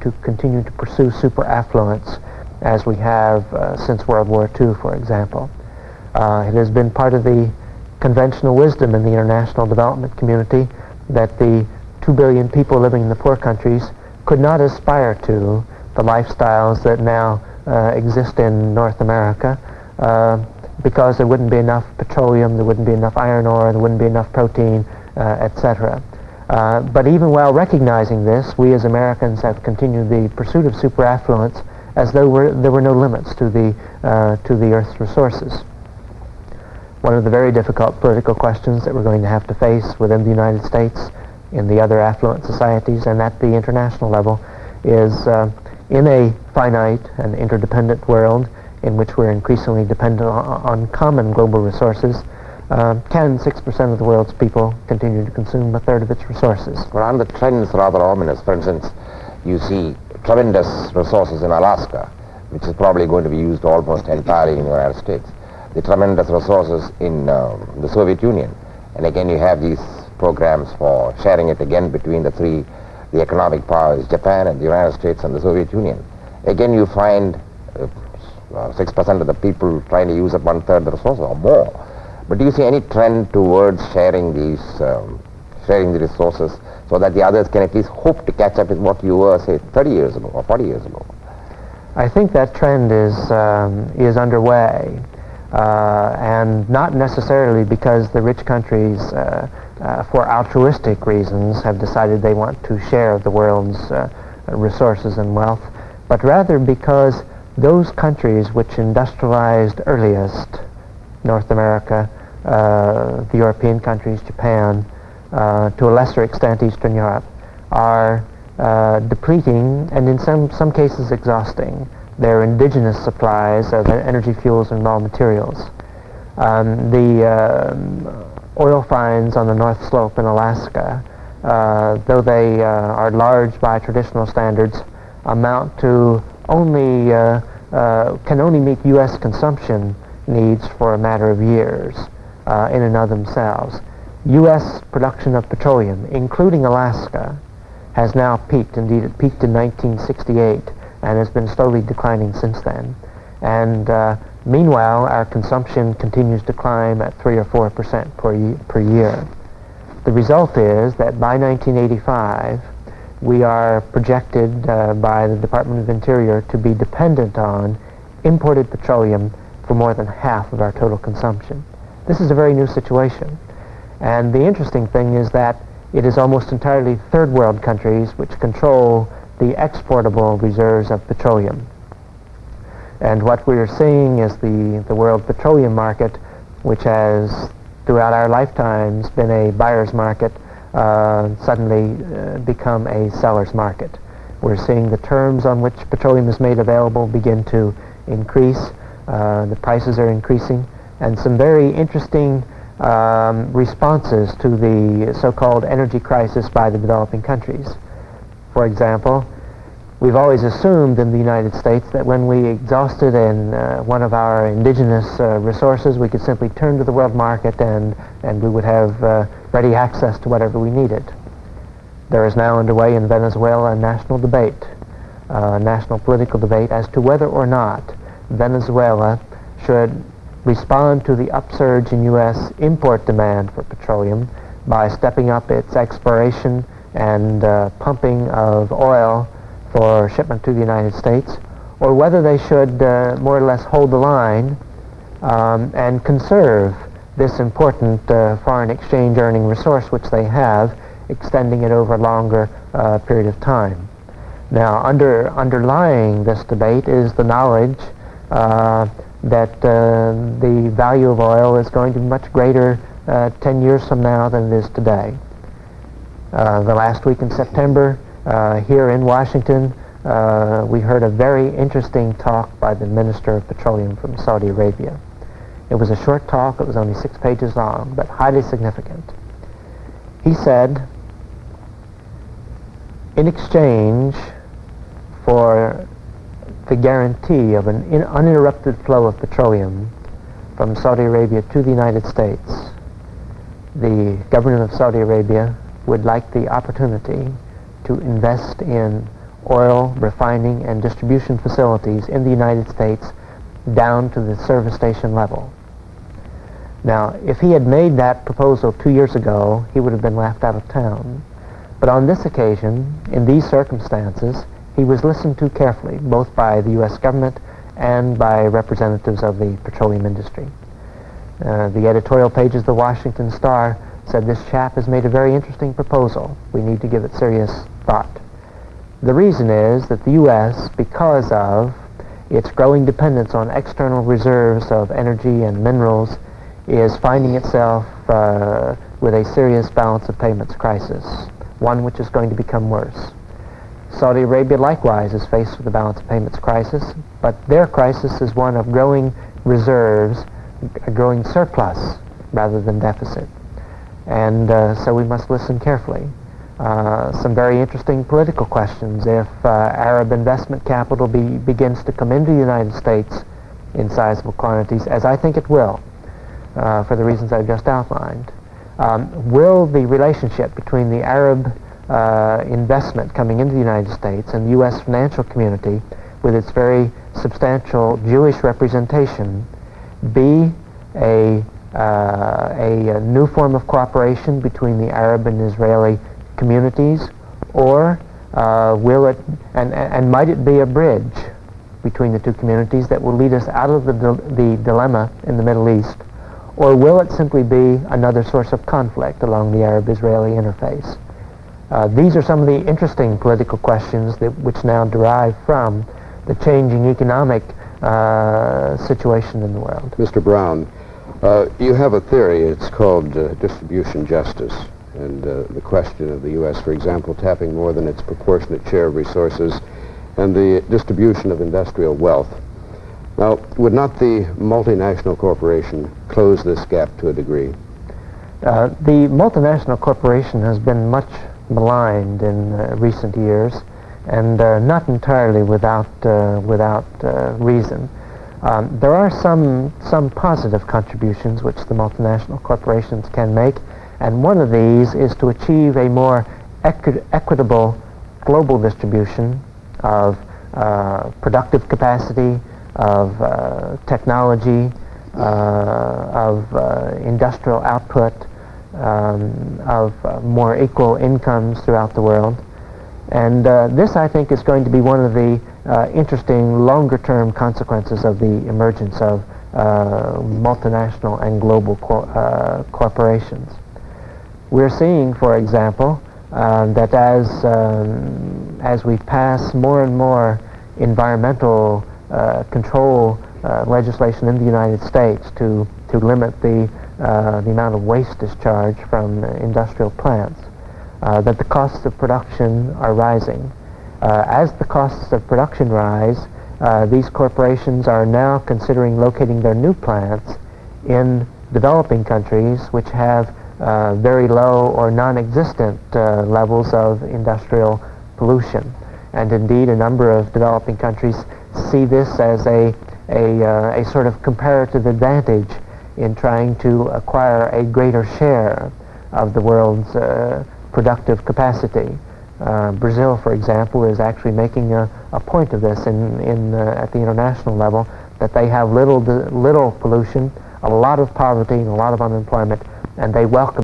to continue to pursue superaffluence as we have since World War II, for example. It has been part of the conventional wisdom in the international development community that the 2 billion people living in the poor countries could not aspire to the lifestyles that now exist in North America because there wouldn't be enough petroleum, there wouldn't be enough iron ore, there wouldn't be enough protein, etc. But even while recognizing this, we as Americans have continued the pursuit of superaffluence as though there were no limits to the Earth's resources. One of the very difficult political questions that we're going to have to face within the United States, in the other affluent societies, and at the international level is in a finite and interdependent world in which we're increasingly dependent on common global resources, can 6% of the world's people continue to consume a third of its resources? Well, and the trend is rather ominous. For instance, you see tremendous resources in Alaska, which is probably going to be used almost entirely in the United States. The tremendous resources in the Soviet Union. And again, you have these programs for sharing it again between the economic powers, Japan and the United States and the Soviet Union. Again, you find 6% of the people trying to use up one-third of the resources or more. But do you see any trend towards sharing the resources so that the others can at least hope to catch up with what you were, say, 30 years ago or 40 years ago? I think that trend is underway, and not necessarily because the rich countries, for altruistic reasons, have decided they want to share the world's resources and wealth, but rather because those countries which industrialized earliest, North America, the European countries, Japan, to a lesser extent Eastern Europe, are depleting and in some cases exhausting their indigenous supplies of energy, fuels, and raw materials. The oil finds on the North Slope in Alaska, though they are large by traditional standards, amount to can only meet U.S. consumption needs for a matter of years in and of themselves. U.S. production of petroleum, including Alaska, has now peaked. Indeed, it peaked in 1968 and has been slowly declining since then. And meanwhile, our consumption continues to climb at 3 or 4% per year. The result is that by 1985, we are projected by the Department of Interior to be dependent on imported petroleum for more than half of our total consumption. This is a very new situation. And the interesting thing is that it is almost entirely third world countries which control the exportable reserves of petroleum. And what we are seeing is the world petroleum market, which has throughout our lifetimes been a buyer's market, suddenly become a seller's market. We're seeing the terms on which petroleum is made available begin to increase. The prices are increasing, and some very interesting responses to the so-called energy crisis by the developing countries. For example, we've always assumed in the United States that when we exhausted one of our indigenous resources, we could simply turn to the world market and we would have ready access to whatever we needed. There is now underway in Venezuela a national debate, national political debate, as to whether or not Venezuela should respond to the upsurge in U.S. import demand for petroleum by stepping up its exploration and pumping of oil for shipment to the United States, or whether they should more or less hold the line and conserve this important foreign exchange earning resource which they have, extending it over a longer period of time. Now, underlying this debate is the knowledge that the value of oil is going to be much greater 10 years from now than it is today. The last week in September, here in Washington, we heard a very interesting talk by the Minister of Petroleum from Saudi Arabia. It was a short talk, it was only 6 pages long, but highly significant. He said, in exchange for the guarantee of an uninterrupted flow of petroleum from Saudi Arabia to the United States, the government of Saudi Arabia would like the opportunity to invest in oil refining and distribution facilities in the United States down to the service station level. Now, if he had made that proposal 2 years ago, he would have been laughed out of town. But on this occasion, in these circumstances, he was listened to carefully, both by the U.S. government and by representatives of the petroleum industry. The editorial pages of the Washington Star said, "This chap has made a very interesting proposal. We need to give it serious thought." The reason is that the U.S., because of its growing dependence on external reserves of energy and minerals, is finding itself with a serious balance of payments crisis, one which is going to become worse. Saudi Arabia likewise is faced with a balance of payments crisis, but their crisis is one of growing reserves, a growing surplus rather than deficit. And so we must listen carefully. Some very interesting political questions. If Arab investment capital begins to come into the United States in sizable quantities, as I think it will, for the reasons I've just outlined, will the relationship between the Arab investment coming into the United States and the U.S. financial community, with its very substantial Jewish representation, be a new form of cooperation between the Arab and Israeli communities, or will it, and might it be a bridge between the two communities that will lead us out of the dilemma in the Middle East, or will it simply be another source of conflict along the Arab-Israeli interface? These are some of the interesting political questions which now derive from the changing economic situation in the world. Mr. Brown, you have a theory. It's called distribution justice, and the question of the U.S., for example, tapping more than its proportionate share of resources, and the distribution of industrial wealth. Now, would not the multinational corporation close this gap to a degree? The multinational corporation has been much maligned in recent years, and not entirely without reason. There are some positive contributions which the multinational corporations can make, and one of these is to achieve a more equitable global distribution of productive capacity, of technology, of industrial output, of more equal incomes throughout the world. And this, I think, is going to be one of the interesting longer-term consequences of the emergence of multinational and global corporations. We're seeing, for example, that as we pass more and more environmental control legislation in the United States to limit the amount of waste discharge from industrial plants, that the costs of production are rising. As the costs of production rise, these corporations are now considering locating their new plants in developing countries which have very low or non-existent levels of industrial pollution. And indeed, a number of developing countries see this as a sort of comparative advantage in trying to acquire a greater share of the world's productive capacity. Brazil, for example, is actually making a point of this at the international level, that they have little pollution, a lot of poverty, and a lot of unemployment, and they welcome